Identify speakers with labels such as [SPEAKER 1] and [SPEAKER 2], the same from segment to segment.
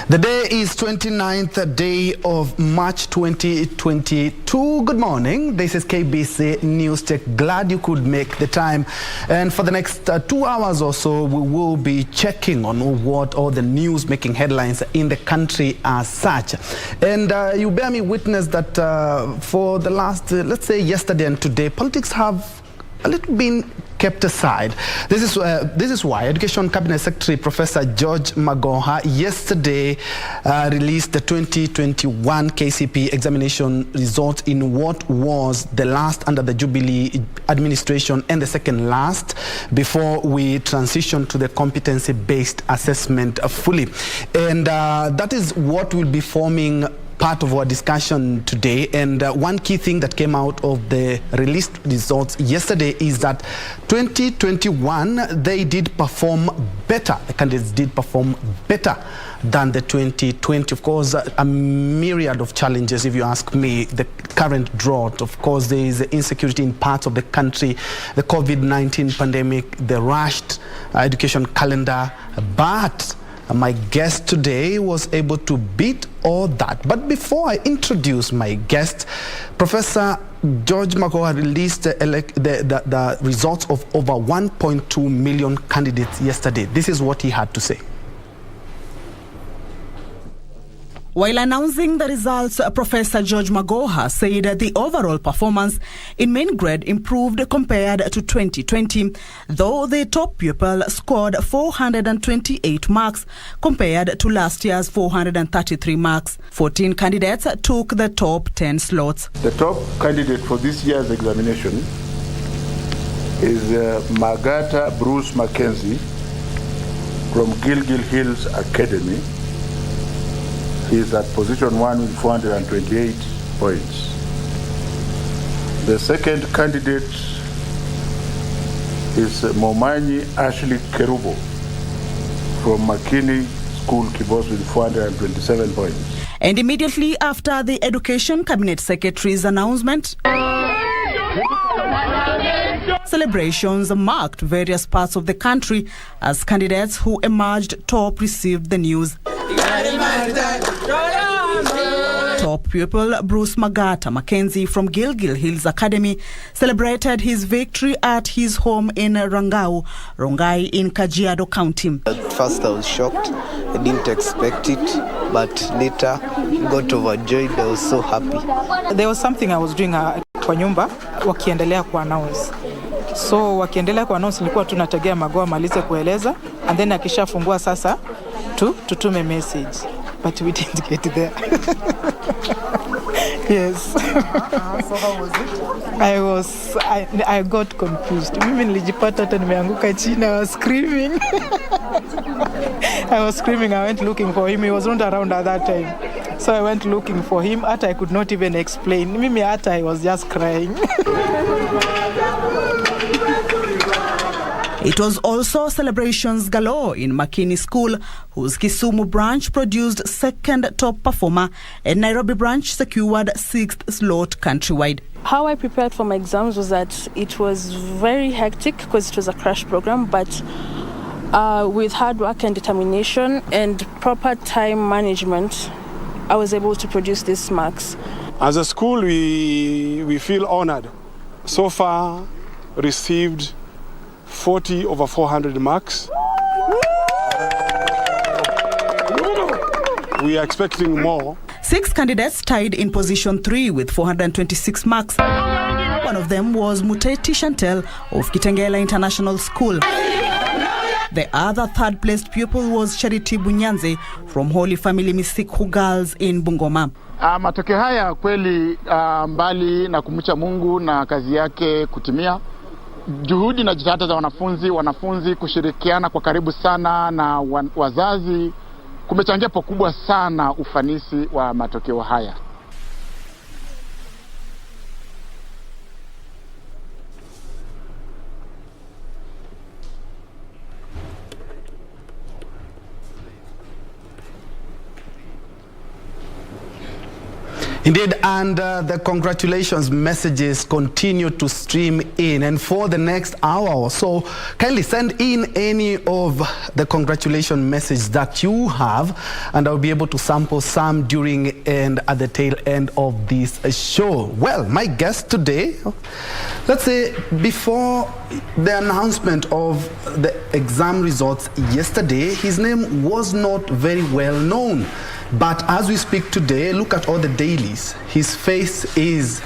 [SPEAKER 1] The day is 29th day of March 2022. Good morning. This is KBC News Tech. Glad you could make the time. And for the next 2 hours or so, we will be checking on what all the news making headlines in the country as such. And you bear me witness that for the last, let's say yesterday and today, politics have a little been kept aside. This is why Education Cabinet Secretary Professor George Magoha yesterday released the 2021 Kcpe examination results in what was the last under the Jubilee administration and the second last before we transition to the competency-based assessment fully. And that is what will be forming part of our discussion today. And one key thing that came out of the released results yesterday is that 2021, they did perform better. The candidates did perform better than the 2020. Of course, a myriad of challenges, if you ask me. The current drought, of course, there is insecurity in parts of the country, the COVID-19 pandemic, the rushed education calendar, but my guest today was able to beat all that. But before I introduce my guest, Professor George Magoha released the results of over 1.2 million candidates yesterday. This is what he had to say.
[SPEAKER 2] While announcing the results, Professor George Magoha said the overall performance in main grade improved compared to 2020, though the top pupil scored 428 marks compared to last year's 433 marks. 14 candidates took the top 10 slots.
[SPEAKER 3] The top candidate for this year's examination is Magata Bruce Mackenzie from Gilgil Hills Academy. He is at position 1 with 428 points. The second candidate is Momanyi Ashley Kerubo from Makini School, Kibos, with 427 points.
[SPEAKER 2] And immediately after the Education Cabinet Secretary's announcement, celebrations marked various parts of the country as candidates who emerged top received the news. Top pupil Bruce Magata Mackenzie from Gilgil Hills Academy celebrated his victory at his home in Rongai in Kajiado County.
[SPEAKER 4] At first I was shocked, I didn't expect it, but later got overjoyed. I was so happy.
[SPEAKER 5] There was something I was doing kwa nyumba wakiendelea ku announce. So wakiendelea ku announce nilikuwa tunategea Magoha malize kueleza, and then akishafungua sasa tutume message, but we didn't get there. Yes.
[SPEAKER 2] So how was it?
[SPEAKER 5] I got confused. Mimi nilijipata hata nimeanguka chini. I was screaming. I went looking for him. He was not around at that time. So I went looking for him. I could not even explain. Mimi hata I was just crying.
[SPEAKER 2] It was also celebrations galore in Makini School, whose Kisumu branch produced second top performer and Nairobi branch secured 6th slot countrywide.
[SPEAKER 6] How I prepared for my exams was that it was very hectic because it was a crash program, but with hard work and determination and proper time management, I was able to produce these marks.
[SPEAKER 7] As a school, we feel honored. So far, received 40 over 400 marks. We are expecting more.
[SPEAKER 2] 6 candidates tied in position 3 with 426 marks. One of them was Muteti Chantel of Kitengela International School. The other third-placed pupil was Charity Bunyanze from Holy Family Misikhu Girls in Bungoma.
[SPEAKER 8] Matokeo haya kweli mbali na kumcha Mungu na kazi yake kutimia. Juhudi na jitihada za wanafunzi kushirikiana kwa karibu sana na wazazi kumechangia pakubwa sana ufanisi wa matokeo haya.
[SPEAKER 1] Indeed, and the congratulations messages continue to stream in, and for the next hour or so, kindly send in any of the congratulation messages that you have, and I'll be able to sample some during and at the tail end of this show. Well, my guest today, let's say before the announcement of the exam results yesterday, his name was not very well known. But as we speak today, look at all the dailies. His face is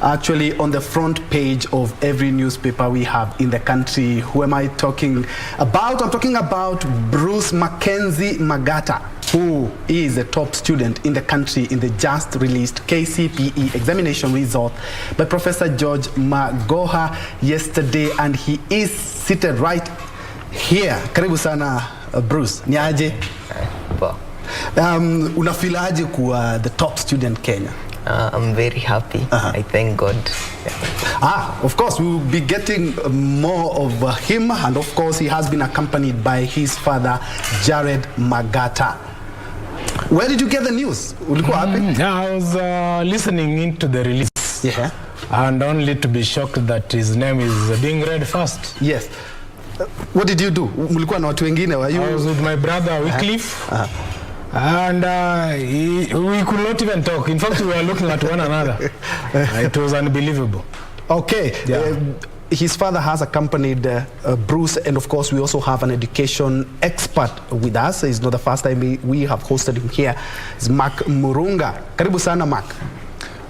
[SPEAKER 1] actually on the front page of every newspaper we have in the country. Who am I talking about? I'm talking about Bruce Mackenzie Magata, who is a top student in the country in the just released Kcpe examination result by Professor George Magoha yesterday, and he is seated right here. Karibu sana, Bruce. Niaje? Unafilaje kuwa the top student Kenya?
[SPEAKER 4] I'm very happy. I thank God.
[SPEAKER 1] Of course, we will be getting more of him, and of course he has been accompanied by his father, Jared Magata. Where did you get the news?
[SPEAKER 9] I was listening into the release, and only to be shocked that his name is being read first.
[SPEAKER 1] Yes. What did you do? I
[SPEAKER 9] was with my brother Wycliffe. And we could not even talk. In fact, we were looking at one another. It was unbelievable.
[SPEAKER 1] Okay.
[SPEAKER 9] Yeah.
[SPEAKER 1] His father has accompanied Bruce, and of course we also have an education expert with us. It's not the first time we have hosted him here. It's Mark Murunga. Karibu sana, Mark.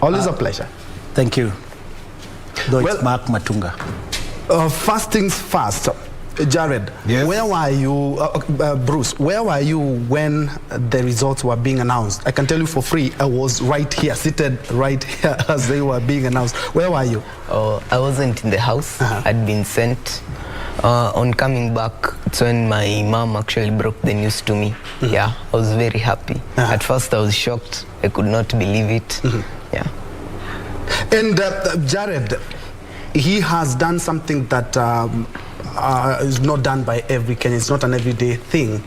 [SPEAKER 1] Always a pleasure.
[SPEAKER 10] Thank you. It's Mark Mutunga.
[SPEAKER 1] First things first. Jared,
[SPEAKER 10] yes.
[SPEAKER 1] Where were you, Bruce, where were you when the results were being announced? I can tell you for free, I was right here, seated right here as they were being announced. Where were you?
[SPEAKER 4] I wasn't in the house. I'd been sent. On coming back, it's when my mom actually broke the news to me. Yeah, I was very happy. At first I was shocked. I could not believe it. Yeah.
[SPEAKER 1] And Jared, he has done something that is not done by every Kenyan. It's not an everyday thing.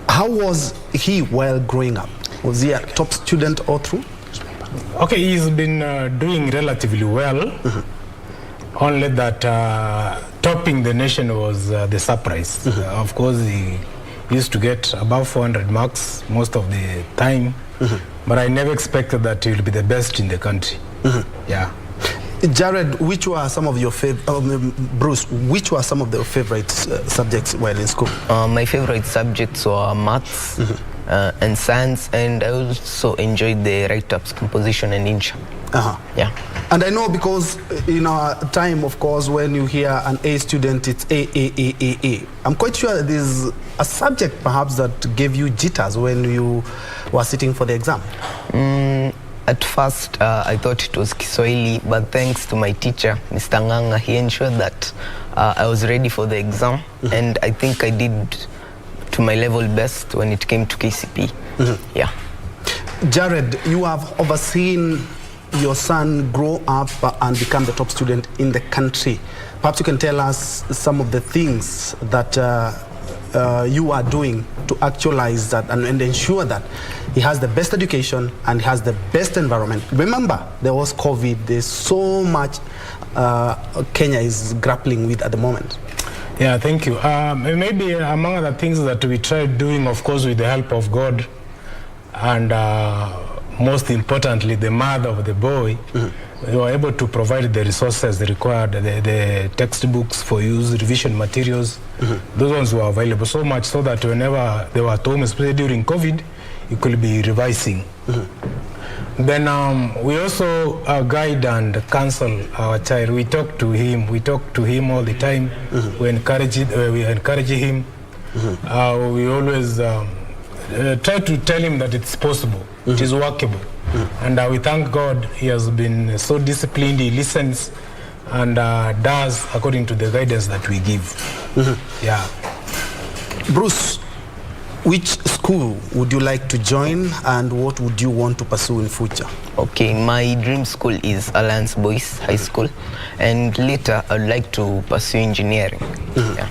[SPEAKER 1] How was he while growing up? Was he a top student all through?
[SPEAKER 9] Okay, he's been doing relatively well. Only that topping the nation was the surprise. Of course, he used to get above 400 marks most of the time, but I never expected that he will be the best in the country. Yeah.
[SPEAKER 1] Jared, which were some of your Bruce, which were some of the favorite subjects while in school?
[SPEAKER 4] My favorite subjects were maths and science, and I also enjoyed the write-ups, composition and Insha. Yeah.
[SPEAKER 1] And I know because in our time, of course, when you hear an A student, it's A. I'm quite sure there's a subject perhaps that gave you jitters when you were sitting for the exam.
[SPEAKER 4] At first, I thought it was Kiswahili, but thanks to my teacher, Mr. Nganga, he ensured that I was ready for the exam, and I think I did to my level best when it came to Kcpe. Yeah.
[SPEAKER 1] Jared, you have overseen your son grow up and become the top student in the country. Perhaps you can tell us some of the things that you are doing to actualize that and ensure that he has the best education and has the best environment. Remember, there was COVID. There's so much Kenya is grappling with at the moment.
[SPEAKER 9] Yeah, thank you. Maybe among other things that we tried doing, of course, with the help of God, and most importantly, the mother of the boy, we were able to provide the resources required, the textbooks for use, revision materials. Those ones were available so much so that whenever they were at home, especially during COVID, you could be revising. Then we also guide and counsel our child. We talk to him. We talk to him all the time. We encourage him. We always try to tell him that it's possible. It is workable. And we thank God he has been so disciplined. He listens and does according to the guidance that we give. Yeah.
[SPEAKER 1] Bruce, which school would you like to join, and what would you want to pursue in future?
[SPEAKER 4] Okay, my dream school is Alliance Boys High School, and later I'd like to pursue engineering. Yeah.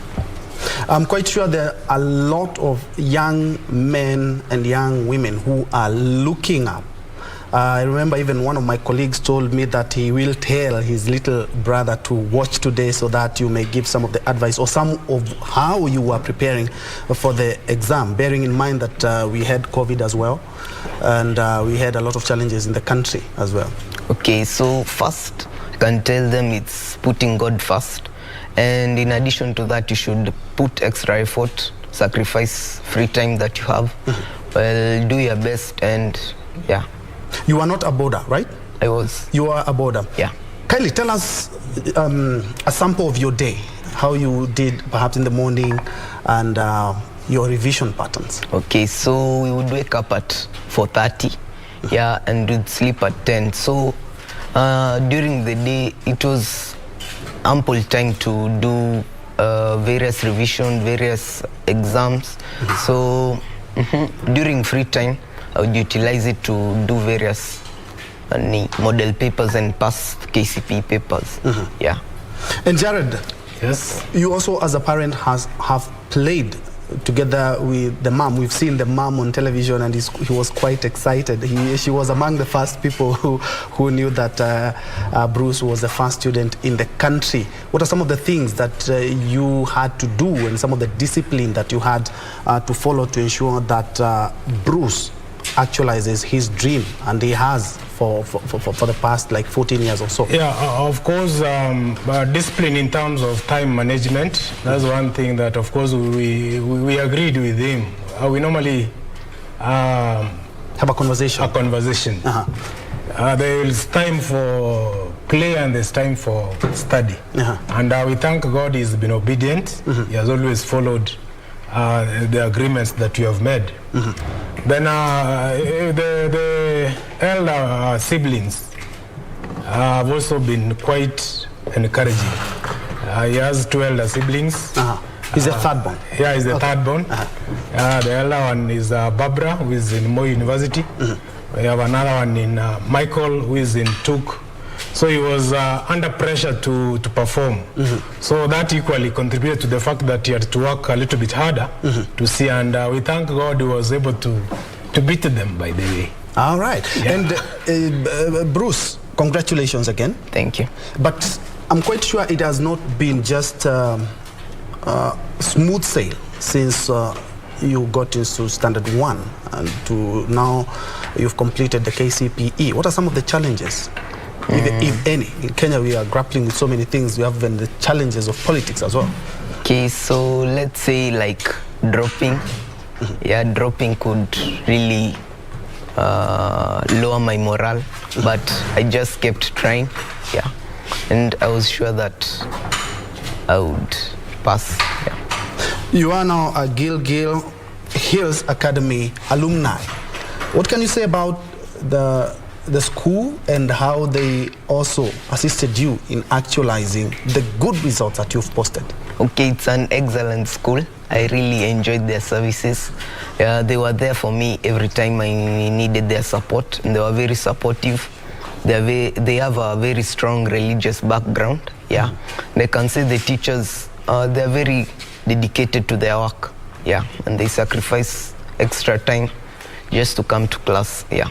[SPEAKER 1] I'm quite sure there are a lot of young men and young women who are looking up I remember even one of my colleagues told me that he will tell his little brother to watch today so that you may give some of the advice or some of how you were preparing for the exam, bearing in mind that we had COVID as well, and we had a lot of challenges in the country as well.
[SPEAKER 4] Okay, so first, I can tell them it's putting God first. And in addition to that, you should put extra effort, sacrifice free time that you have. Well, do your best, and yeah.
[SPEAKER 1] You are not a boarder, right?
[SPEAKER 4] I was.
[SPEAKER 1] You are a boarder?
[SPEAKER 4] Yeah.
[SPEAKER 1] Kindly tell us a sample of your day, how you did perhaps in the morning and your revision patterns.
[SPEAKER 4] Okay, so we would wake up at 4:30, yeah, and we'd sleep at 10. So during the day, it was ample time to do various revision, various exams. So during free time, I would utilize it to do various model papers and pass Kcpe papers. Yeah.
[SPEAKER 1] And Jared,
[SPEAKER 9] Yes.
[SPEAKER 1] you also as a parent have played together with the mom. We've seen the mom on television, and he was quite excited. She was among the first people who knew that Bruce was the first student in the country. What are some of the things that you had to do and some of the discipline that you had to follow to ensure that Bruce actualizes his dream, and he has for the past like 14 years or so?
[SPEAKER 9] Yeah, of course, discipline in terms of time management. That's one thing that, of course, we agreed with him. We normally
[SPEAKER 1] have a conversation.
[SPEAKER 9] There's time for play and there's time for study. And we thank God he's been obedient. He has always followed the agreements that you have made. Then the elder siblings have also been quite encouraging. He has 2 elder siblings.
[SPEAKER 1] He's the third born?
[SPEAKER 9] Yeah, he's the third born. The elder one is Barbara, who is in Moi University. We have another one in Michael, who is in Tuk. So he was under pressure to perform. So that equally contributed to the fact that he had to work a little bit harder to see, and we thank God he was able to beat them, by the way.
[SPEAKER 1] All right. Yeah. And Bruce, congratulations again.
[SPEAKER 4] Thank you.
[SPEAKER 1] But I'm quite sure it has not been just smooth sail since you got into standard 1 and to now you've completed the Kcpe. What are some of the challenges? If any. In Kenya, we are grappling with so many things. We have even the challenges of politics as well.
[SPEAKER 4] Okay, so let's say like dropping. Yeah, dropping could really lower my morale, but I just kept trying. Yeah, and I was sure that I would pass. Yeah.
[SPEAKER 1] You are now a Gilgil Hills Academy alumni. What can you say about the school and how they also assisted you in actualizing the good results that you've posted?
[SPEAKER 4] Okay, it's an excellent school. I really enjoyed their services. They were there for me every time I needed their support, and they were very supportive. They have a very strong religious background. Yeah, they can say the teachers, they're very dedicated to their work. Yeah, and they sacrifice extra time just to come to class. Yeah.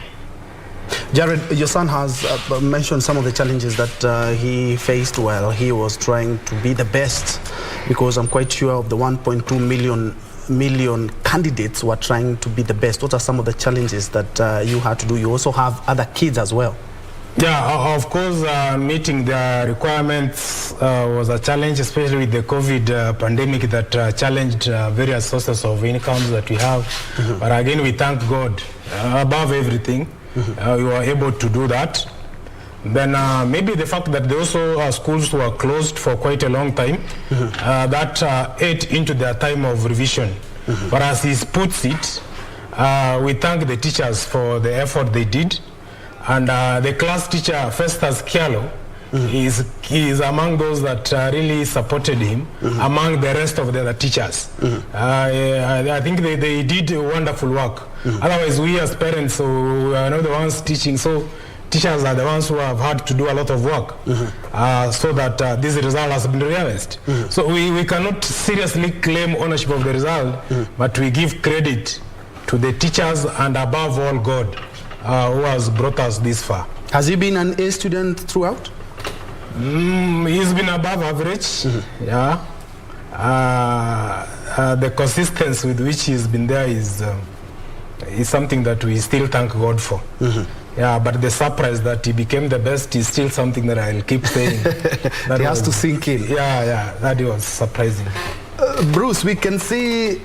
[SPEAKER 1] Jared, your son has mentioned some of the challenges that he faced while he was trying to be the best, because I'm quite sure of the 1.2 million candidates who are trying to be the best. What are some of the challenges that you had to do? You also have other kids as well.
[SPEAKER 9] Yeah, of course, meeting the requirements was a challenge, especially with the COVID pandemic that challenged various sources of incomes that we have. But again, we thank God above everything. We were able to do that. Then maybe the fact that there also schools were closed for quite a long time, that ate into their time of revision. But as he puts it, we thank the teachers for the effort they did. And the class teacher, Festus Kialo, is among those that really supported him among the rest of the other teachers. I think they did wonderful work. Otherwise, we as parents who are not the ones teaching, so teachers are the ones who have had to do a lot of work so that this result has been realized. So we cannot seriously claim ownership of the result, but we give credit to the teachers and above all God. who has brought us this far.
[SPEAKER 1] Has he been an A student throughout?
[SPEAKER 9] He's been above average, yeah. The consistency with which he's been there is something that we still thank God for. Yeah, but the surprise that he became the best is still something that I'll keep saying. That
[SPEAKER 1] has to sink in.
[SPEAKER 9] Yeah, that was surprising.
[SPEAKER 1] Bruce, we can see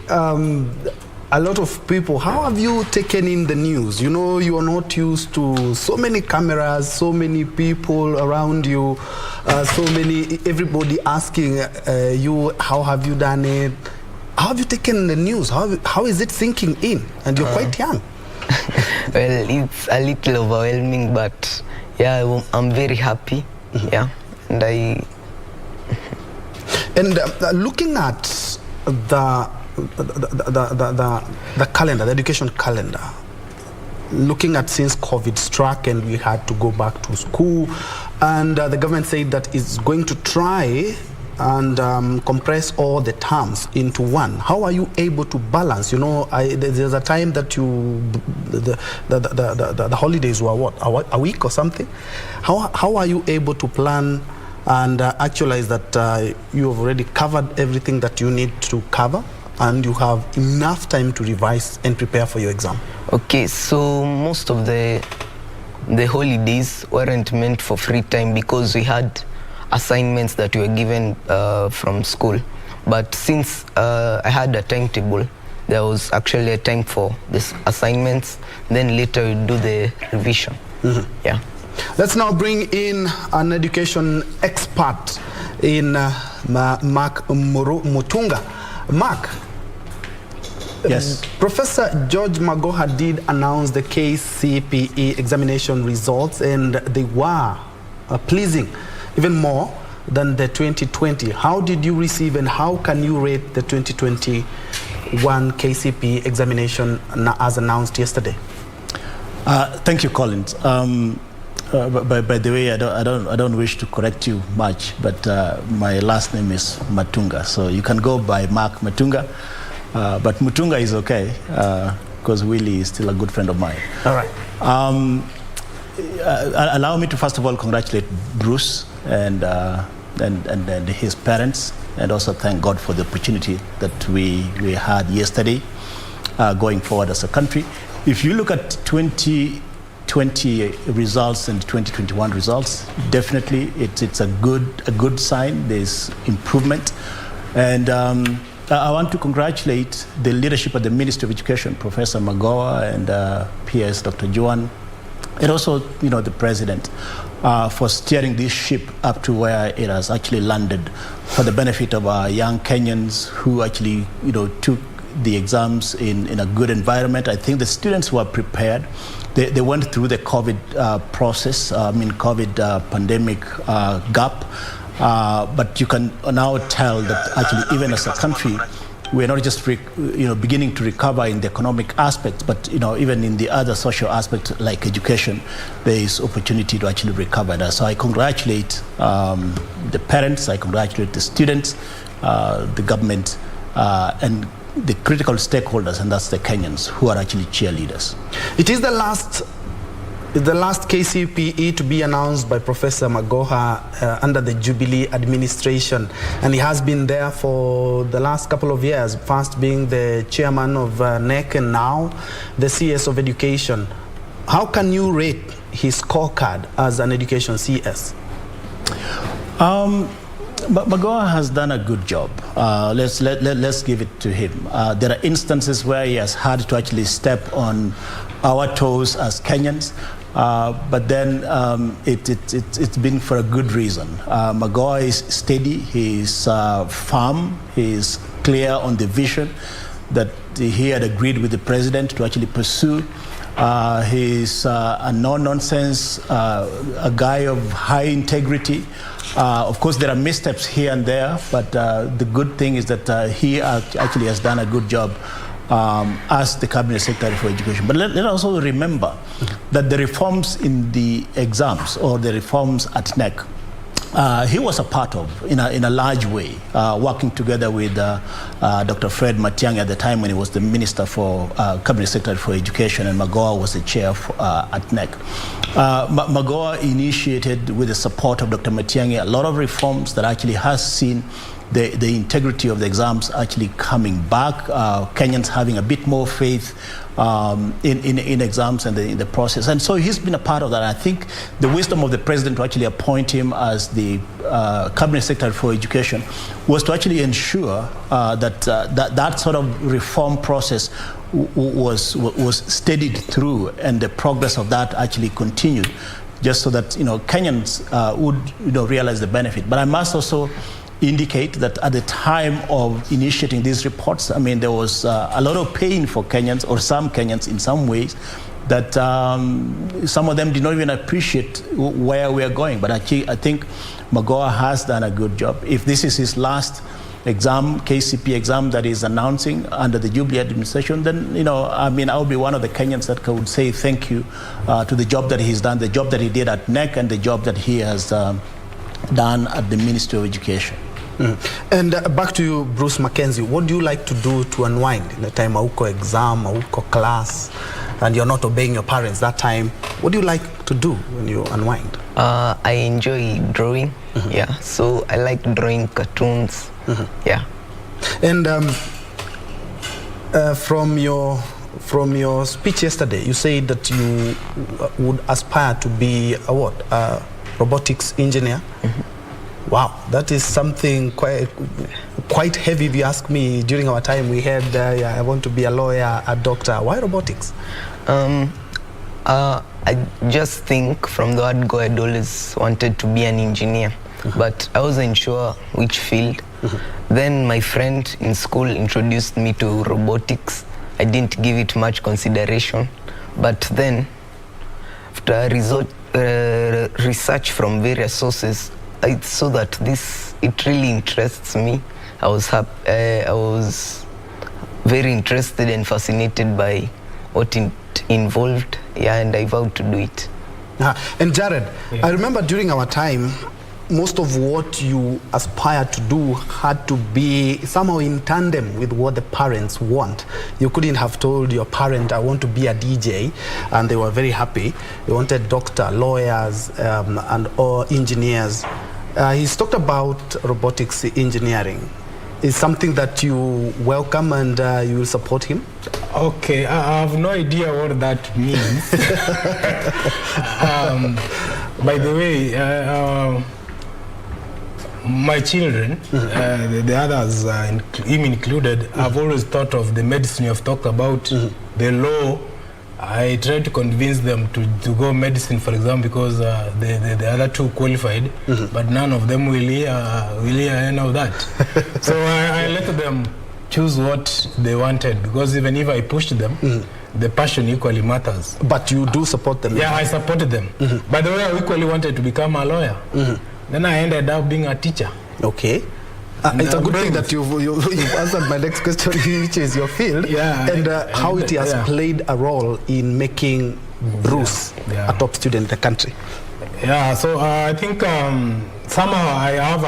[SPEAKER 1] a lot of people. How have you taken in the news? You know, you are not used to so many cameras, so many people around you, everybody asking you, how have you done it? How have you taken the news? How is it sinking in? And you're quite young.
[SPEAKER 4] Well, it's a little overwhelming, but yeah, I'm very happy. Yeah, and
[SPEAKER 1] looking at the calendar, the education calendar, looking at since COVID struck and we had to go back to school, and the government said that it's going to try and compress all the terms into one. How are you able to balance? You know, there's a time that the holidays were what, a week or something? How are you able to plan and actualize that you have already covered everything that you need to cover and you have enough time to revise and prepare for your exam?
[SPEAKER 4] Okay, so most of the holidays weren't meant for free time because we had assignments that were given from school. But since I had a timetable, there was actually a time for these assignments. Then later we do the revision. Yeah.
[SPEAKER 1] Let's now bring in an education expert in Mutunga. Mark.
[SPEAKER 10] Yes.
[SPEAKER 1] Professor George Magoha did announce the Kcpe examination results, and they were pleasing, even more than the 2020. How did you receive and how can you rate the 2021 Kcpe examination as announced yesterday?
[SPEAKER 10] Thank you, Collins. By the way, I don't wish to correct you much, but my last name is Mutunga, so you can go by Mark Mutunga, but Mutunga is okay because Willie is still a good friend of mine.
[SPEAKER 1] All right.
[SPEAKER 10] Allow me to first of all congratulate Bruce and his parents, and also thank God for the opportunity that we had yesterday going forward as a country. If you look at 2020 results and 2021 results, definitely it's a good sign. There's improvement, and I want to congratulate the leadership of the Ministry of Education, Professor Magoha and PS Dr. Njue, and also, you know, the president for steering this ship up to where it has actually landed for the benefit of our young Kenyans who actually, you know, took the exams in a good environment. I think the students were prepared. They went through the COVID process, COVID pandemic gap, but you can now tell that actually even as a country, we're not just beginning to recover in the economic aspects, but even in the other social aspects like education, there is opportunity to actually recover that. So I congratulate the parents, I congratulate the students, the government, and the critical stakeholders, and that's the Kenyans who are actually cheerleaders.
[SPEAKER 1] It is the last Kcpe to be announced by Professor Magoha under the Jubilee administration, and he has been there for the last couple of years, first being the chairman of NEC and now the CS of Education. How can you rate his scorecard as an education CS?
[SPEAKER 10] Magoha has done a good job. Let's give it to him. There are instances where he has had to actually step on our toes as Kenyans, but then it's been for a good reason. Magoha is steady, he's firm, he's clear on the vision that he had agreed with the president to actually pursue. He's a no-nonsense, a guy of high integrity. Of course, there are missteps here and there, but the good thing is that he actually has done a good job as the Cabinet Secretary for Education. But let us also remember that the reforms in the exams or the reforms at NEC he was a part of, in a large way, working together with Dr. Fred Matiang'i at the time when he was the Minister for Cabinet Secretary for Education, and Magoha was the chair at NEC. Magoha initiated, with the support of Dr. Matiang'i, a lot of reforms that actually has seen the integrity of the exams actually coming back, Kenyans having a bit more faith in exams and in the process. And so he's been a part of that. I think the wisdom of the president to actually appoint him as the Cabinet Secretary for Education was to actually ensure that sort of reform process was steadied through, and the progress of that actually continued, just so that Kenyans would realize the benefit. But I must also indicate that at the time of initiating these reports, I mean, there was a lot of pain for Kenyans, or some Kenyans in some ways, that some of them did not even appreciate where we are going. But actually, I think Magoha has done a good job. If this is his last exam, Kcpe exam, that is announcing under the Jubilee administration, then, I mean, I'll be one of the Kenyans that would say thank you to the job that he's done, the job that he did at NEC, and the job that he has done at the Ministry of Education.
[SPEAKER 1] And back to you, Bruce Mackenzie. What do you like to do to unwind in the time auko exam, auko class, and you're not obeying your parents that time? What do you like to do when you unwind?
[SPEAKER 4] I enjoy drawing. Yeah, so I like drawing cartoons. Yeah. And
[SPEAKER 1] from your speech yesterday, you said that you would aspire to be a robotics engineer. Wow, that is something quite heavy if you ask me. During our time we had, I want to be a lawyer, a doctor. Why robotics?
[SPEAKER 4] I just think from the word go, I'd always wanted to be an engineer, but I wasn't sure which field. Then my friend in school introduced me to robotics. I didn't give it much consideration, but then after research from various sources, I saw that it really interests me. I was very interested and fascinated by what it involved, and I vowed to do it.
[SPEAKER 1] And Jared, I remember during our time, most of what you aspired to do had to be somehow in tandem with what the parents want. You couldn't have told your parent, I want to be a DJ, and they were very happy. They wanted doctor, lawyers, or engineers. He's talked about robotics engineering. Is something that you welcome and you will support him?
[SPEAKER 9] Okay, I have no idea what that means. By the way, my children, the others, him included, have always thought of the medicine you have talked about, the law. I tried to convince them to go medicine, for example, because the other two qualified, but none of them will hear any of that. So I let them choose what they wanted, because even if I pushed them, the passion equally matters.
[SPEAKER 1] But you do support them?
[SPEAKER 9] Yeah, I supported them. By the way, I equally wanted to become a lawyer. Then I ended up being a teacher.
[SPEAKER 1] Okay. It's a good thing that you've answered my next question, which is your field, and how it has played a role in making Bruce a top student in the country.
[SPEAKER 9] Yeah, so I think somehow I have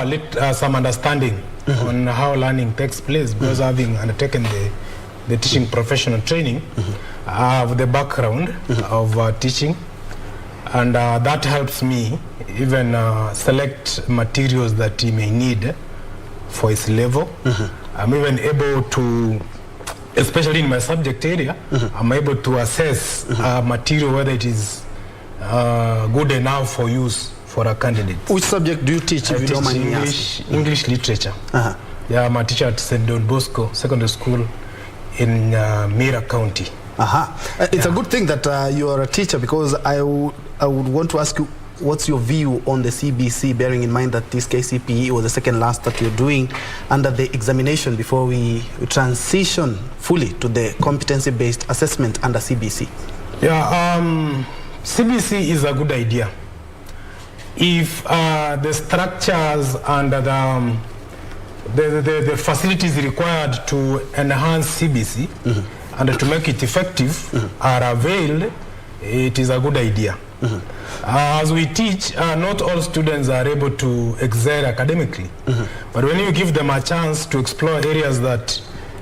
[SPEAKER 9] some understanding on how learning takes place, because having undertaken the teaching professional training, I have the background of teaching, and that helps me even select materials that he may need for his level. I'm even able to, especially in my subject area, I'm able to assess material whether it is good enough for use for a candidate.
[SPEAKER 1] Which subject do you teach?
[SPEAKER 9] I teach English literature. Yeah, I'm a teacher at St. Don Bosco Secondary School in Mira County.
[SPEAKER 1] It's a good thing that you are a teacher, because I would want to ask you, what's your view on the CBC, bearing in mind that this Kcpe was the second last that you're doing under the examination before we transition fully to the competency-based assessment under CBC?
[SPEAKER 9] Yeah, CBC is a good idea. If the structures and the facilities required to enhance CBC and to make it effective are availed, it is a good idea. As we teach, not all students are able to excel academically. But when you give them a chance to explore areas that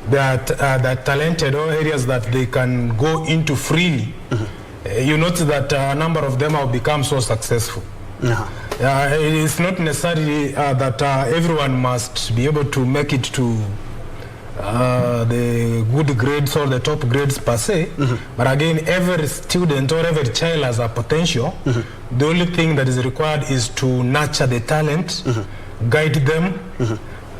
[SPEAKER 9] that talented, or areas that they can go into freely, you notice that a number of them have become so successful. It is not necessarily that everyone must be able to make it to the good grades or the top grades per se, but again, every student or every child has a potential. The only thing that is required is to nurture the talent, guide them,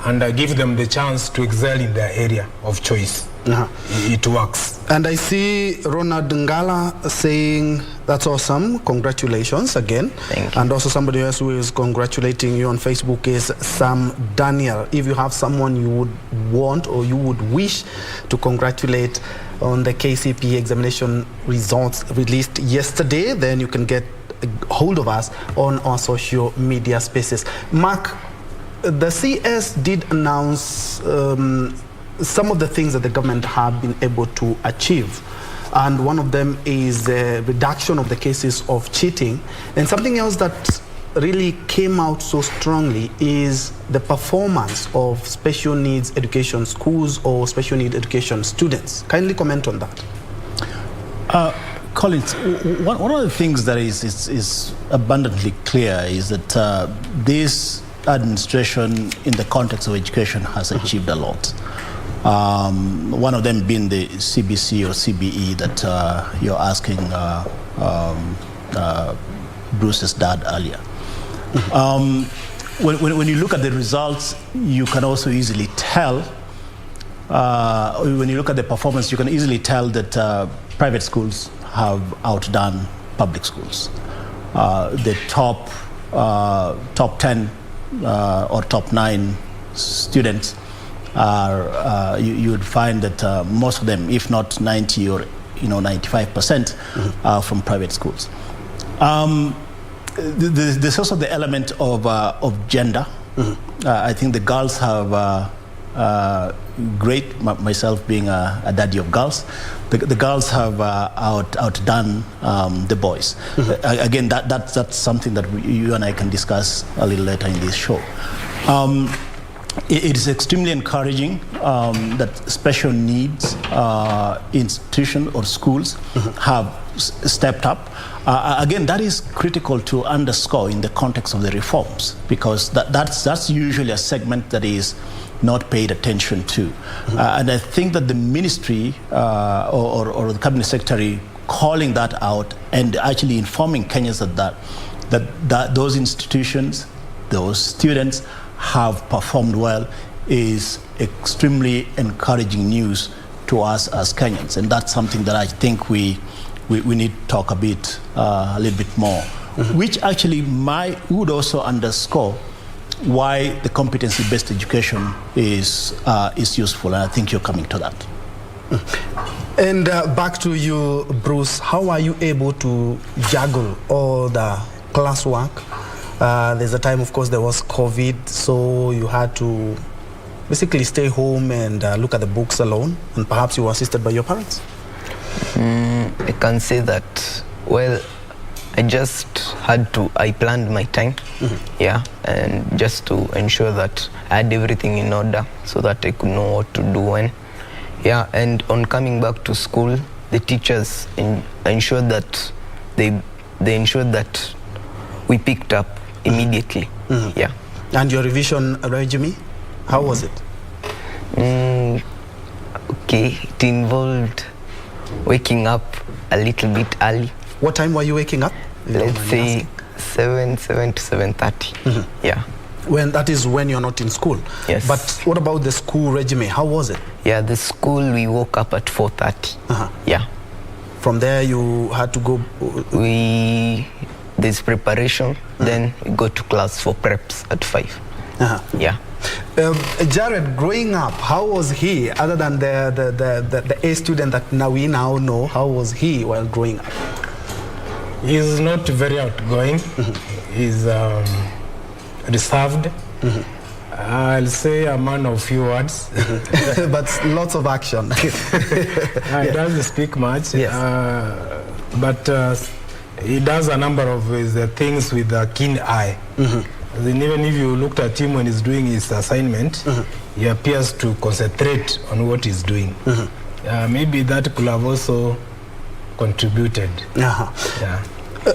[SPEAKER 9] and give them the chance to excel in their area of choice. It works.
[SPEAKER 1] And I see Ronald Ngala saying, that's awesome, congratulations again.
[SPEAKER 4] Thank you.
[SPEAKER 1] And also somebody else who is congratulating you on Facebook is Sam Daniel. If you have someone you would want or you would wish to congratulate on the Kcpe examination results released yesterday, then you can get a hold of us on our social media spaces. Mark, the CS did announce some of the things that the government have been able to achieve, and one of them is the reduction of the cases of cheating. And something else that really came out so strongly is the performance of special needs education schools or special needs education students. Kindly comment on that.
[SPEAKER 10] Collins, one of the things that is abundantly clear is that this administration in the context of education has achieved a lot. One of them being the CBC or CBE that you're asking Bruce's dad earlier. When you look at the results, you can also easily tell, when you look at the performance, you can easily tell that private schools have outdone public schools. The top 10 or top 9 students are, you would find that most of them, if not 90 or 95%, are from private schools. There's also the element of gender. I think the girls have great, myself being a daddy of girls, the girls have outdone the boys. Again, that's something that you and I can discuss a little later in this show. It is extremely encouraging that special needs institutions or schools have stepped up. Again, that is critical to underscore in the context of the reforms, because that's usually a segment that is not paid attention to. And I think that the ministry or the cabinet secretary calling that out and actually informing Kenyans that those institutions, those students have performed well is extremely encouraging news to us as Kenyans. And that's something that I think we need to talk a little bit more, which actually would also underscore why the competency-based education is useful, and I think you're coming to that.
[SPEAKER 1] And back to you, Bruce. How are you able to juggle all the classwork? There's a time, of course, there was COVID, so you had to basically stay home and look at the books alone, and perhaps you were assisted by your parents?
[SPEAKER 4] I can say that, well, I planned my time, and just to ensure that I had everything in order so that I could know what to do when. And on coming back to school, the teachers ensured that they ensured that we picked up immediately.
[SPEAKER 1] And your revision regime, how was it?
[SPEAKER 4] Okay, it involved waking up a little bit early.
[SPEAKER 1] What time were you waking up?
[SPEAKER 4] Let's say 7 to 7:30.
[SPEAKER 1] When that is when you're not in school.
[SPEAKER 4] Yes.
[SPEAKER 1] But what about the school regime? How was it?
[SPEAKER 4] The school, we woke up at 4:30.
[SPEAKER 1] From there you had to go.
[SPEAKER 4] There's preparation, then we go to class for preps at 5.
[SPEAKER 1] Jared, growing up, how was he, other than the A student that we now know, how was he while growing up?
[SPEAKER 9] He's not very outgoing. He's reserved. I'll say a man of few words.
[SPEAKER 1] But lots of action.
[SPEAKER 9] He doesn't speak much. but he does a number of things with a keen eye. Then even if you looked at him when he's doing his assignment, he appears to concentrate on what he's doing. Maybe that could have also contributed. Yeah.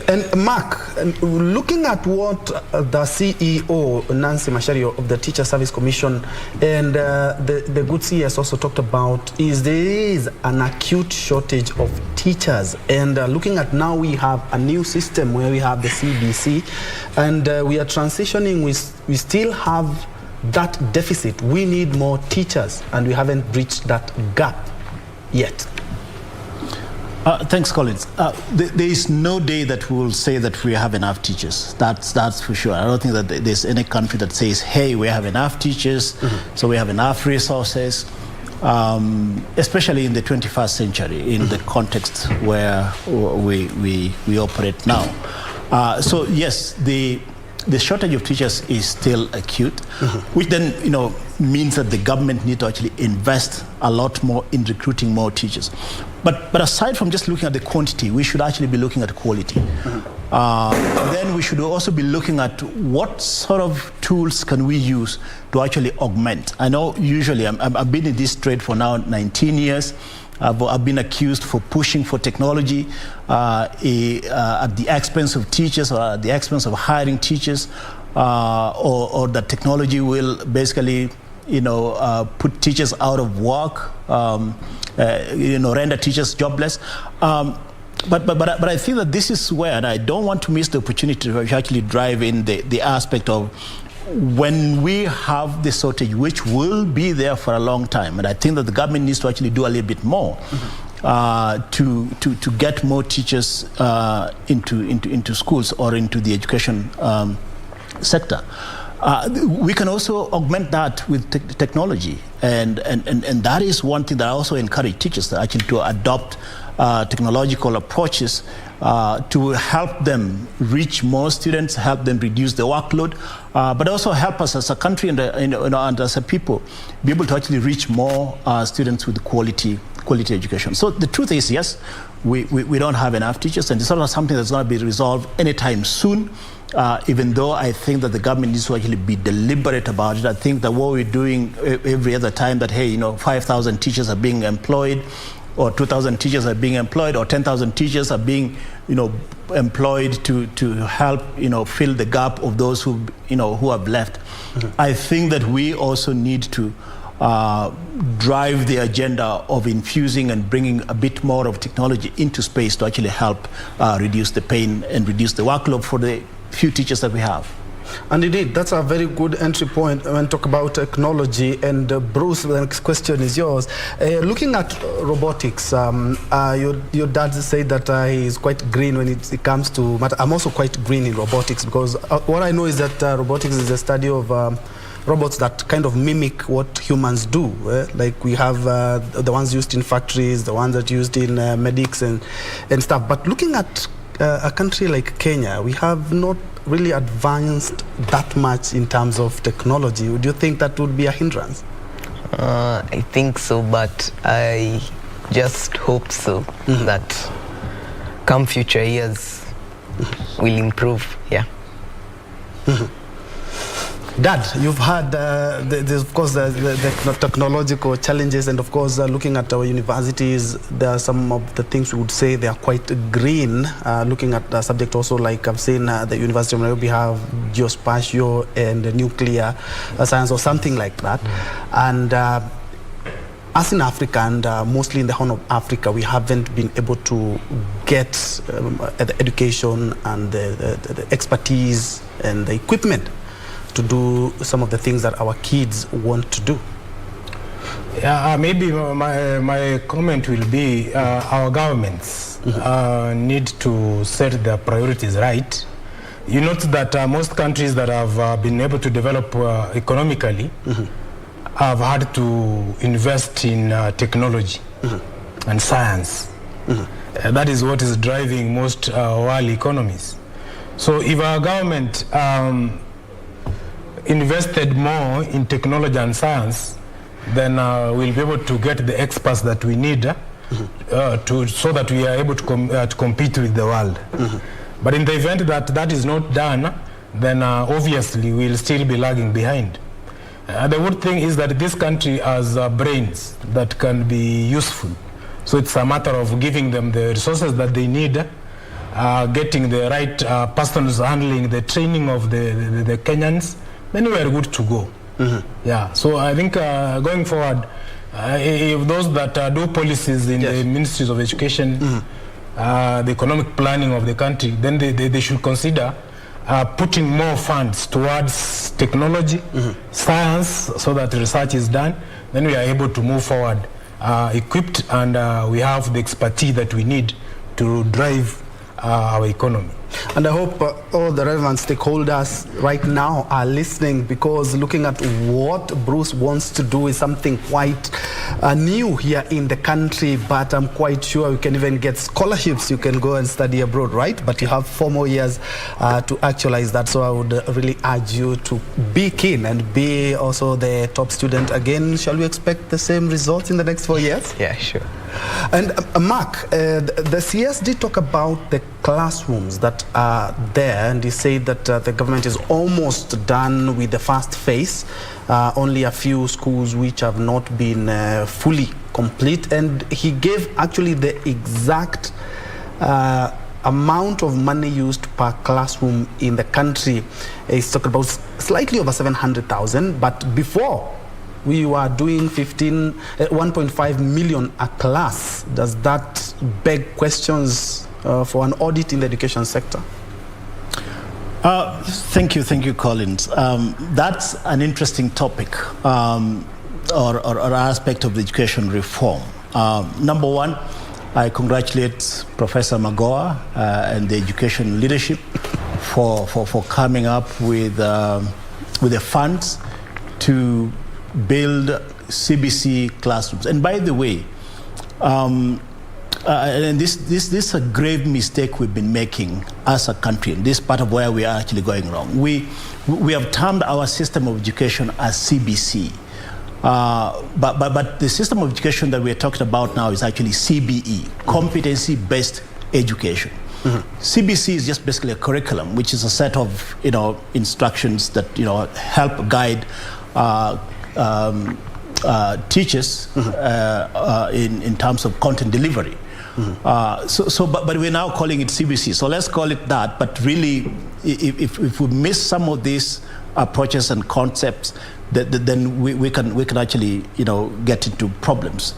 [SPEAKER 1] And Mark, looking at what the CEO, Nancy Mashario of the Teacher Service Commission, and the good CS also talked about, is there is an acute shortage of teachers. And looking at now, we have a new system where we have the CBC, and we are transitioning. We still have that deficit. We need more teachers, and we haven't bridged that gap yet.
[SPEAKER 10] Thanks, Collins. There is no day that we will say that we have enough teachers. That's for sure. I don't think that there's any country that says, hey, we have enough teachers, so we have enough resources, especially in the 21st century, in the context where we operate now. So yes, the shortage of teachers is still acute, which then means that the government need to actually invest a lot more in recruiting more teachers. But aside from just looking at the quantity, we should actually be looking at quality. Then we should also be looking at what sort of tools can we use to actually augment. I know usually I've been in this trade for now 19 years. I've been accused for pushing for technology at the expense of teachers, or at the expense of hiring teachers, or that technology will basically put teachers out of work, render teachers jobless. But I feel that this is where, and I don't want to miss the opportunity to actually drive in the aspect of when we have the shortage, which will be there for a long time, and I think that the government needs to actually do a little bit more to get more teachers into schools or into the education sector. We can also augment that with technology, and that is one thing that I also encourage teachers to actually to adopt technological approaches to help them reach more students, help them reduce the workload, but also help us as a country and as a people be able to actually reach more students with quality education. So the truth is, yes, we don't have enough teachers, and it's not something that's going to be resolved anytime soon. Even though I think that the government needs to actually be deliberate about it. I think that what we're doing every other time that, hey, 5,000 teachers are being employed, or 2,000 teachers are being employed, or 10,000 teachers are being, employed to help, fill the gap of those who have left. I think that we also need to drive the agenda of infusing and bringing a bit more of technology into space to actually help reduce the pain and reduce the workload for the few teachers that we have.
[SPEAKER 1] And indeed, that's a very good entry point when we talk about technology. And Bruce, the next question is yours. Looking at robotics, your dad said that he's quite green when it comes to matter. I'm also quite green in robotics, because what I know is that robotics is a study of robots that kind of mimic what humans do. Like we have the ones used in factories, the ones that are used in medics and stuff. But looking at a country like Kenya, we have not really advanced that much in terms of technology. Would you think that would be a hindrance?
[SPEAKER 4] I think so, but I just hope so that come future years will improve. Yeah.
[SPEAKER 1] Dad, you've had, of course, the technological challenges, and of course, looking at our universities, there are some of the things we would say they are quite green. Looking at the subject also, like I've seen the University of Nairobi have geospatial and nuclear science or something like that. And as in Africa, and mostly in the Horn of Africa, we haven't been able to get the education and the expertise and the equipment to do some of the things that our kids want to do.
[SPEAKER 9] Yeah, maybe my comment will be our governments need to set their priorities right. You note that most countries that have been able to develop economically have had to invest in technology and science. That is what is driving most world economies. So if our government invested more in technology and science, then we'll be able to get the experts that we need so that we are able to compete with the world. But in the event that that is not done, then obviously we'll still be lagging behind. The good thing is that this country has brains that can be useful. So it's a matter of giving them the resources that they need, getting the right persons handling the training of the Kenyans, then we are good to go. Yeah, so I think going forward, if those that do policies in the ministries of education, the economic planning of the country, then they should consider putting more funds towards technology, science, so that research is done. Then we are able to move forward equipped, and we have the expertise that we need to drive our economy.
[SPEAKER 1] And I hope all the relevant stakeholders right now are listening, because looking at what Bruce wants to do is something quite new here in the country, but I'm quite sure you can even get scholarships. You can go and study abroad, right? But you have 4 more years to actualize that. So I would really urge you to be keen and be also the top student again. Shall we expect the same results in the next 4 years?
[SPEAKER 4] Yeah, sure.
[SPEAKER 1] And Mark, the CS did talk about the classrooms that are there, and he said that the government is almost done with the first phase. Only a few schools which have not been fully complete, and he gave actually the exact amount of money used per classroom in the country. He's talking about slightly over 700,000, but before we were doing 1.5 million a class. Does that beg questions for an audit in the education sector?
[SPEAKER 10] Thank you, Collins. That's an interesting topic, or aspect of the education reform. Number one, I congratulate Professor Magoha and the education leadership for coming up with the funds to build CBC classrooms. And by the way, and this is a grave mistake we've been making as a country, and this is part of where we are actually going wrong. We have termed our system of education as CBC, but the system of education that we're talking about now is actually CBE, competency-based education. CBC is just basically a curriculum, which is a set of instructions that help guide teachers in terms of content delivery. But we're now calling it CBC. So let's call it that. But really, if we miss some of these approaches and concepts, then we can actually get into problems.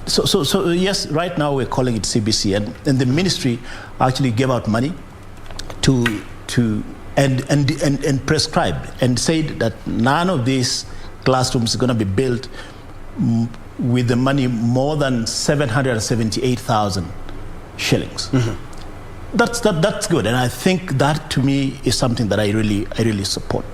[SPEAKER 10] So yes, right now we're calling it CBC, and the ministry actually gave out money and prescribed and said that none of these classrooms is going to be built with the money more than 778,000 shillings. That's good, and I think that to me is something that I really support.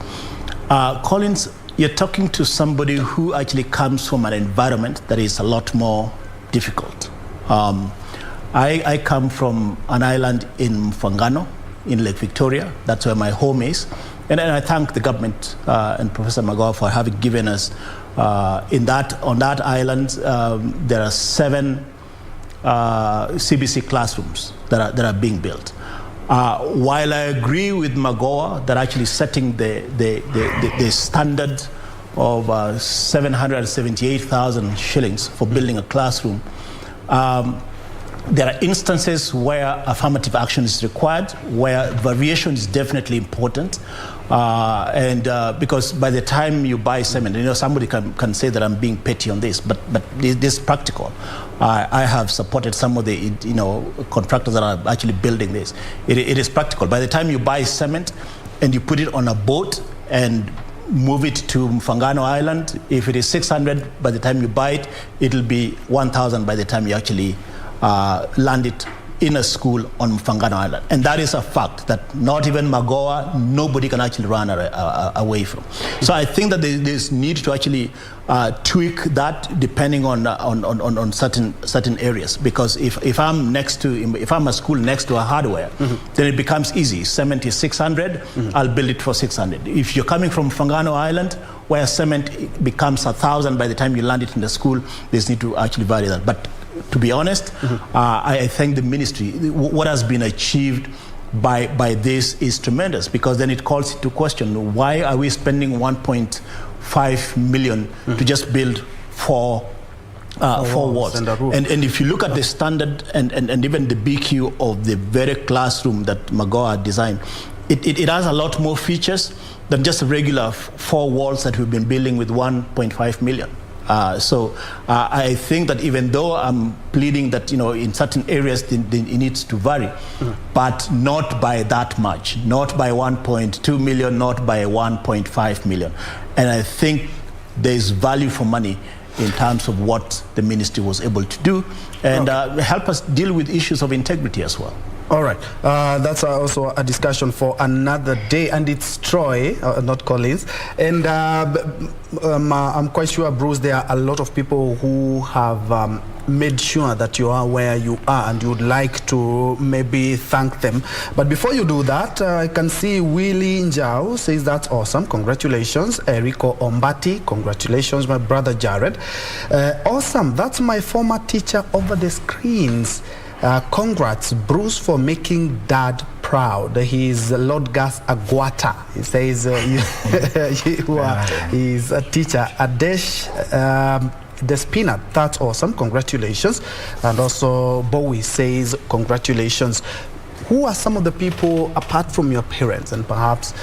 [SPEAKER 10] Collins, you're talking to somebody who actually comes from an environment that is a lot more difficult. I come from an island in Mfangano, in Lake Victoria. That's where my home is. And I thank the government and Professor Magoha for having given us, on that island, there are 7 CBC classrooms that are being built. While I agree with Magoha that actually setting the standard of 778,000 shillings for building a classroom, there are instances where affirmative action is required, where variation is definitely important, because by the time you buy cement, somebody can say that I'm being petty on this, but this is practical. I have supported some of the contractors that are actually building this. It is practical. By the time you buy cement and you put it on a boat and move it to Mfangano Island, if it is 600, by the time you buy it, it'll be 1,000 by the time you actually land it in a school on Mfangano Island. And that is a fact that not even Magoha, nobody can actually run away from. So I think that there's need to actually tweak that depending on certain areas. Because if I'm a school next to a hardware, then it becomes easy. Cement is 600, I'll build it for 600. If you're coming from Mfangano Island, where cement becomes 1,000 by the time you land it in the school, there's need to actually vary that. But to be honest. I thank the ministry. What has been achieved by this is tremendous, because then it calls into question, why are we spending 1.5 million to just build four walls? And if you look at the standard and even the BQ of the very classroom that Magoha designed, it has a lot more features than just regular 4 walls that we've been building with 1.5 million. So I think that even though I'm pleading that, in certain areas it needs to vary, but not by that much, not by 1.2 million, not by 1.5 million. And I think there's value for money in terms of what the ministry was able to do, and help us deal with issues of integrity as well.
[SPEAKER 1] All right, that's also a discussion for another day, and it's Troy, not Collins. And I'm quite sure, Bruce, there are a lot of people who have made sure that you are where you are, and you would like to maybe thank them. But before you do that, I can see Willie Njue says that's awesome. Congratulations. Eriko Ombati, congratulations, my brother Jared. Awesome, that's my former teacher over the screens. Congrats, Bruce, for making Dad proud. He's Lord Gas Agwata. He says he's a teacher. Adesh Despina, that's awesome. Congratulations. And also Bowie says congratulations. Who are some of the people, apart from your parents and perhaps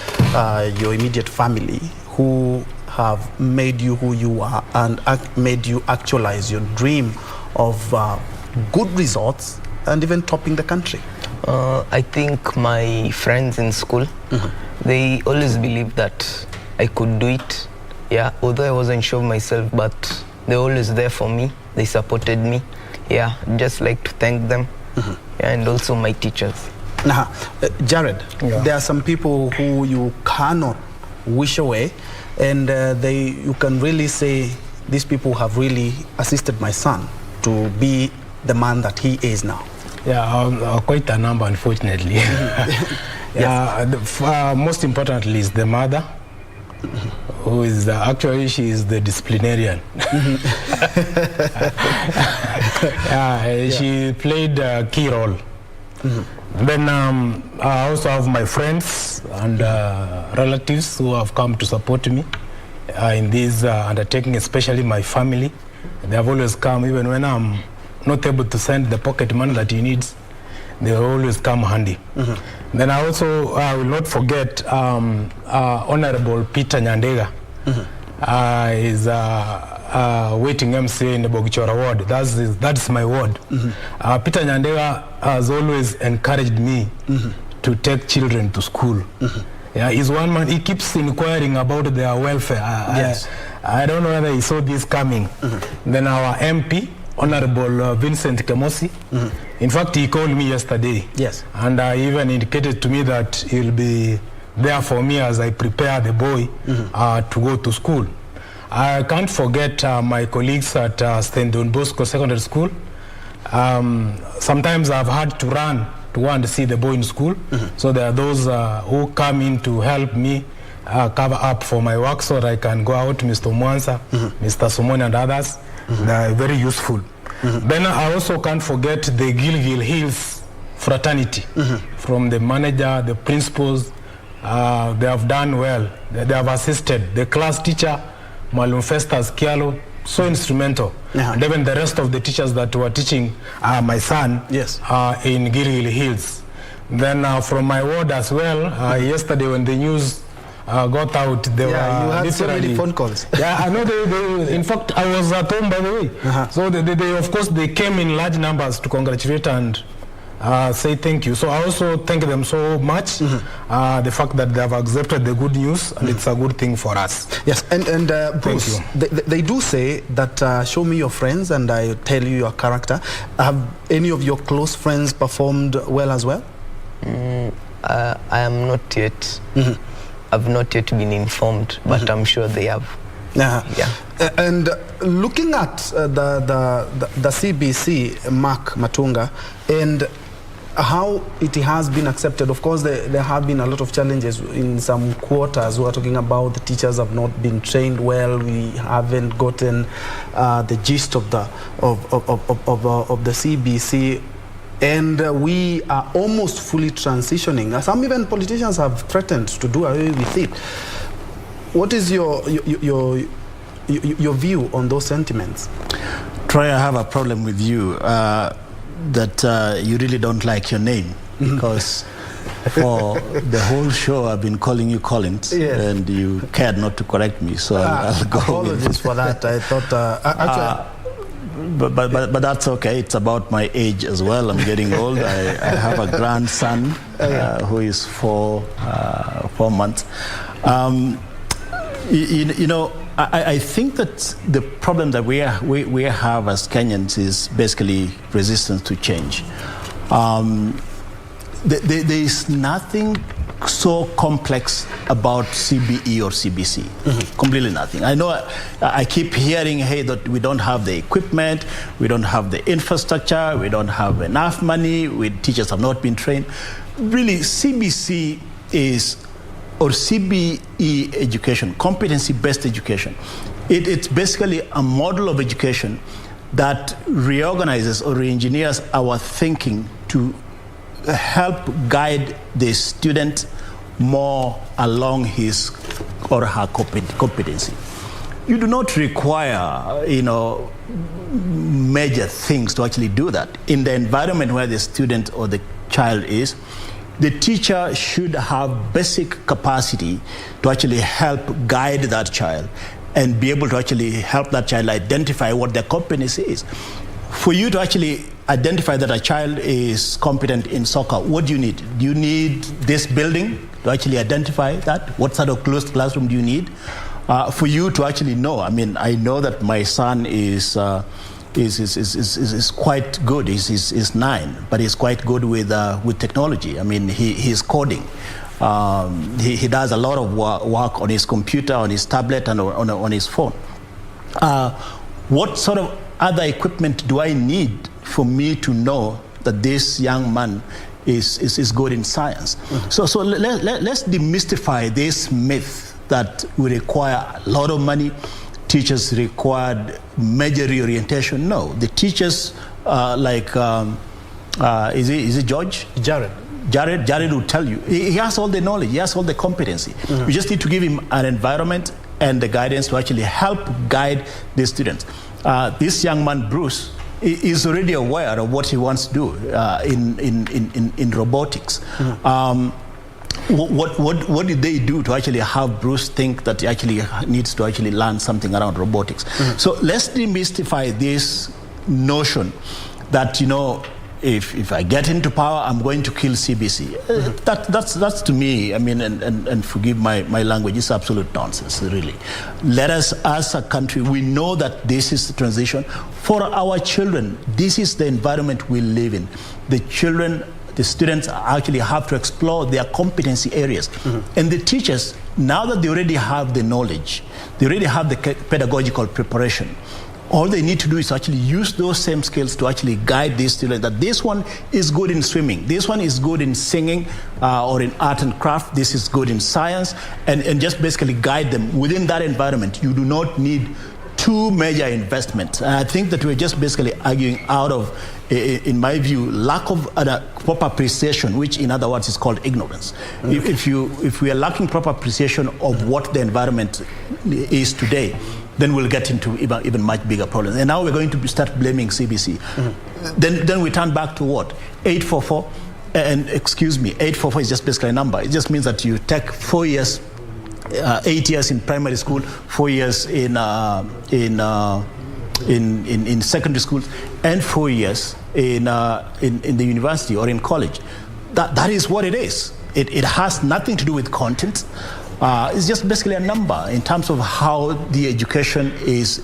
[SPEAKER 1] your immediate family, who have made you who you are and made you actualize your dream of good results and even topping the country?
[SPEAKER 4] I think my friends in school, they always believed that I could do it. Yeah, although I wasn't sure of myself, but they're always there for me. They supported me. Yeah, just like to thank them. Yeah, and also my teachers.
[SPEAKER 1] Now, Jared, there are some people who you cannot wish away, and you can really say these people have really assisted my son to be the man that he is now.
[SPEAKER 9] Yeah, quite a number, unfortunately. Yeah, most importantly is the mother, who is actually, she is the disciplinarian. She played a key role. Then I also have my friends and relatives who have come to support me in this undertaking, especially my family. They have always come, even when I'm not able to send the pocket money that he needs, they always come handy. Then I also will not forget Honorable Peter Nyandega. Is waiting MC in the Bogichora ward. That's my ward. Peter Nyandega has always encouraged me to take children to school. Yeah, he's one man, he keeps inquiring about their welfare. I don't know whether he saw this coming. Then our MP, Honorable Vincent Kemosi, in fact, he called me yesterday. And even indicated to me that he'll be there for me as I prepare the boy to go to school. I can't forget my colleagues at St. Don Bosco Secondary School. Sometimes I've had to run to go and see the boy in school. So there are those who come in to help me cover up for my work so that I can go out, Mr. Mwansa, Mr. Somoni and others. They are very useful. Then I also can't forget the Gilgil Hills fraternity, from the manager, the principals. They have done well. They have assisted. The class teacher, Malum Festas Kialo, so instrumental. And even the rest of the teachers that were teaching my son in Gilgil Hills. Then from my ward as well, yesterday when the news got out, there were
[SPEAKER 1] you had so many phone calls.
[SPEAKER 9] I know they in fact, I was at home, by the way. So they of course, they came in large numbers to congratulate and say thank you. So I also thank them so much, the fact that they have accepted the good news, and it's a good thing for us.
[SPEAKER 1] Yes, and Bruce, they do say that show me your friends and I tell you your character. Have any of your close friends performed well as well?
[SPEAKER 4] I am not yet. I've not yet been informed, but I'm sure they have.
[SPEAKER 1] And looking at the CBC, Mark Mutunga, and how it has been accepted. Of course, there have been a lot of challenges in some quarters. We are talking about the teachers have not been trained well. We haven't gotten the gist of the CBC, and we are almost fully transitioning. Some even politicians have threatened to do away with it. What is your view on those sentiments?
[SPEAKER 10] Troy, I have a problem with you. That you really don't like your name, because for the whole show I've been calling you Collins, and you cared not to correct me, so I'll go.
[SPEAKER 1] Apologies for that. I thought actually,
[SPEAKER 10] but that's okay. It's about my age as well. I'm getting old. I have a grandson who is 4 months. You know, I think that the problem that we have as Kenyans is basically resistance to change. There is nothing so complex about CBE or CBC. Completely nothing. I know I keep hearing, hey, that we don't have the equipment, we don't have the infrastructure, we don't have enough money, teachers have not been trained. Really, CBC is, or CBE education, competency-based education. It's basically a model of education that reorganizes or re-engineers our thinking to help guide the student more along his or her competency. You do not require, major things to actually do that. In the environment where the student or the child is, the teacher should have basic capacity to actually help guide that child and be able to actually help that child identify what their competency is. For you to actually identify that a child is competent in soccer, what do you need? Do you need this building to actually identify that? What sort of closed classroom do you need? For you to actually know, I mean, I know that my son is quite good. He's 9, but he's quite good with technology. I mean, he's coding. He does a lot of work on his computer, on his tablet, and on his phone. What sort of other equipment do I need for me to know that this young man is good in science? So let's demystify this myth that we require a lot of money. Teachers required major reorientation. No, the teachers is it George? Jared will tell you. He has all the knowledge, he has all the competency. You just need to give him an environment and the guidance to actually help guide the students. This young man, Bruce, is already aware of what he wants to do in robotics. What did they do to actually have Bruce think that he actually needs to actually learn something around robotics? So let's demystify this notion that, if I get into power, I'm going to kill CBC. That's to me, I mean, and forgive my language, it's absolute nonsense, really. Let us, as a country, we know that this is the transition. For our children, this is the environment we live in. The students actually have to explore their competency areas. And the teachers, now that they already have the knowledge, they already have the pedagogical preparation, all they need to do is actually use those same skills to actually guide these students, that this one is good in swimming, this one is good in singing or in art and craft, this is good in science, and just basically guide them within that environment. You do not need two major investments. And I think that we're just basically arguing out of, in my view, lack of proper appreciation, which in other words is called ignorance. If we are lacking proper appreciation of what the environment is today, then we'll get into even much bigger problems. And now we're going to start blaming CBC. Then we turn back to what? 844, and excuse me, 844 is just basically a number. It just means that you take 4 years, 8 years in primary school, 4 years in secondary schools, and 4 years in the university or in college. That is what it is. It has nothing to do with content. It's just basically a number in terms of how the education is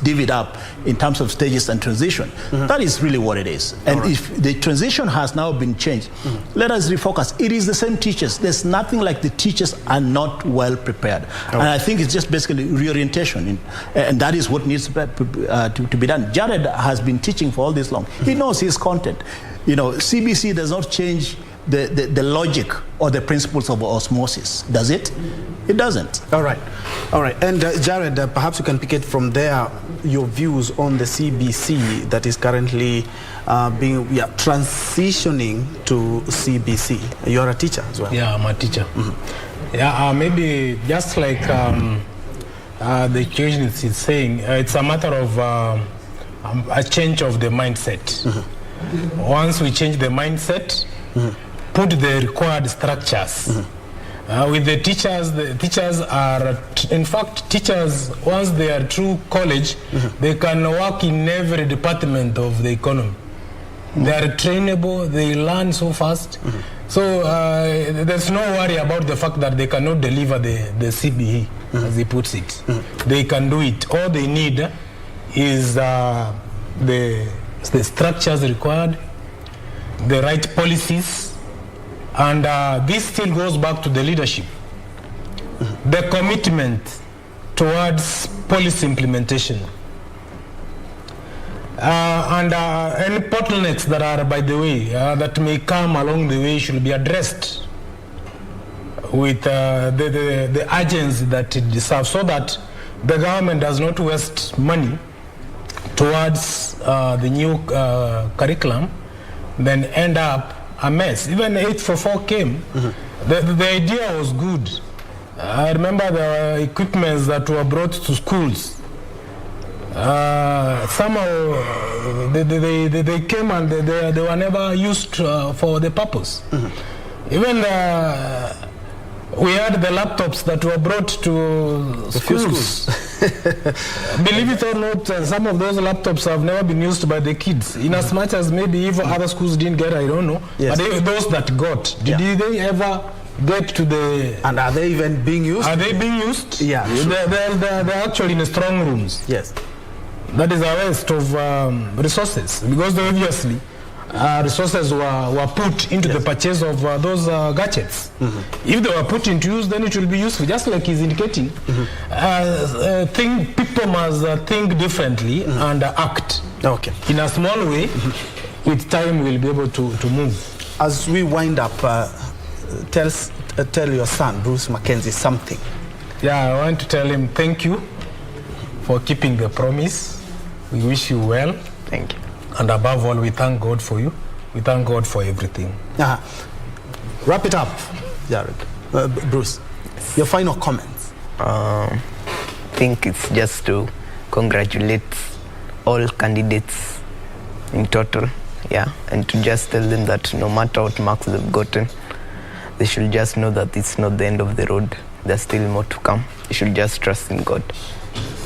[SPEAKER 10] divvied up in terms of stages and transition. That is really what it is. And if the transition has now been changed, let us refocus. It is the same teachers. There's nothing like the teachers are not well prepared. And I think it's just basically reorientation. And that is what needs to be done. Jared has been teaching for all this long. He knows his content. You know, CBC does not change the logic or the principles of osmosis, does it? It doesn't.
[SPEAKER 1] All right. And Jared, perhaps you can pick it from there, your views on the CBC that is currently transitioning to CBC. You're a teacher as well.
[SPEAKER 9] Yeah, I'm a teacher. Yeah, maybe just like the education is saying, it's a matter of a change of the mindset. Once we change the mindset, put the required structures. With the teachers are, in fact, teachers, once they are through college, they can work in every department of the economy. They are trainable, they learn so fast. So there's no worry about the fact that they cannot deliver the CBE, as he puts it. They can do it. All they need is the structures required, the right policies, and this still goes back to the leadership. The commitment towards policy implementation. And any bottlenecks that are, by the way, that may come along the way should be addressed with the urgency that it deserves, so that the government does not waste money towards the new curriculum, then end up a mess. Even 844 came, the idea was good. I remember the equipments that were brought to schools. Somehow they came and they were never used for the purpose. Even we had the laptops that were brought to schools. Believe it or not, some of those laptops have never been used by the kids. In as much as maybe if other schools didn't get, I don't know. Yes. But those that got, did they ever get to the...
[SPEAKER 1] And are they even being used?
[SPEAKER 9] Are they being used?
[SPEAKER 1] Yeah. Sure.
[SPEAKER 9] They're actually in the strong rooms.
[SPEAKER 1] Yes.
[SPEAKER 9] That is a waste of resources, because obviously resources were put into the purchase of those gadgets. If they were put into use, then it will be useful, just like he's indicating. People must think differently and act.
[SPEAKER 1] Okay.
[SPEAKER 9] In a small way, with time we'll be able to move.
[SPEAKER 1] As we wind up, tell your son, Bruce Mackenzie, something.
[SPEAKER 9] Yeah, I want to tell him thank you for keeping the promise. We wish you well.
[SPEAKER 4] Thank you.
[SPEAKER 9] And above all, we thank God for you. We thank God for everything.
[SPEAKER 1] Wrap it up, Jared. Bruce, your final comments.
[SPEAKER 4] I think it's just to congratulate all candidates in total, and to just tell them that no matter what marks they've gotten, they should just know that it's not the end of the road. There's still more to come. They should just trust in God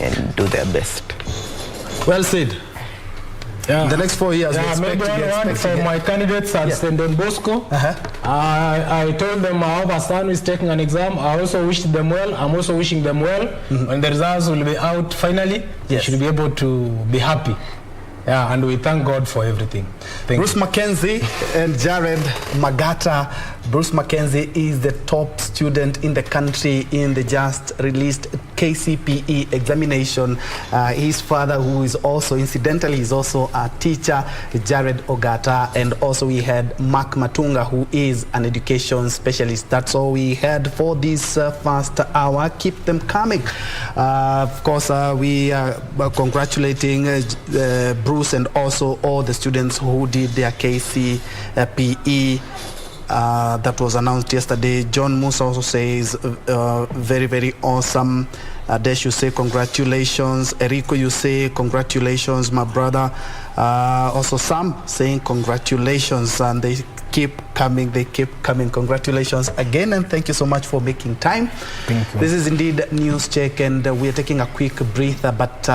[SPEAKER 4] and do their best.
[SPEAKER 1] Well said. The next 4 years,
[SPEAKER 9] maybe one for my candidates at St. Don Bosco. I told them I have a son who is taking an exam. I also wish them well. I'm also wishing them well. When the results will be out finally, they should be able to be happy. And we thank God for everything.
[SPEAKER 1] Bruce Mackenzie and Jared Magata. Bruce Mackenzie is the top student in the country in the just released Kcpe examination. His father, who is also, incidentally, is also a teacher, Jared Ogata. And also we had Mark Mutunga, who is an education specialist. That's all we had for this first hour. Keep them coming. Of course, we are congratulating Bruce and also all the students who did their Kcpe. That was announced yesterday. John Musa also says very, very awesome. Adesh, you say congratulations. Eriko, you say congratulations, my brother. Also Sam saying congratulations, and they keep coming. Congratulations again, and thank you so much for making time.
[SPEAKER 9] Thank you.
[SPEAKER 1] This is indeed News Check, and we are taking a quick breather, but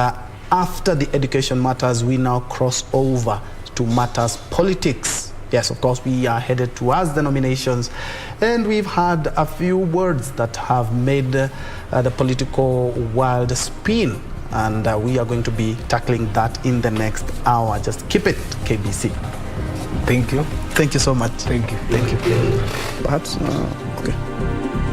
[SPEAKER 1] after the education matters, we now cross over to matters politics. Yes, of course, we are headed towards the nominations, and we've had a few words that have made the political world spin, and we are going to be tackling that in the next hour. Just keep it, KBC.
[SPEAKER 9] Thank you.
[SPEAKER 1] Thank you so much.
[SPEAKER 9] Thank you.
[SPEAKER 1] Thank you. Perhaps, okay.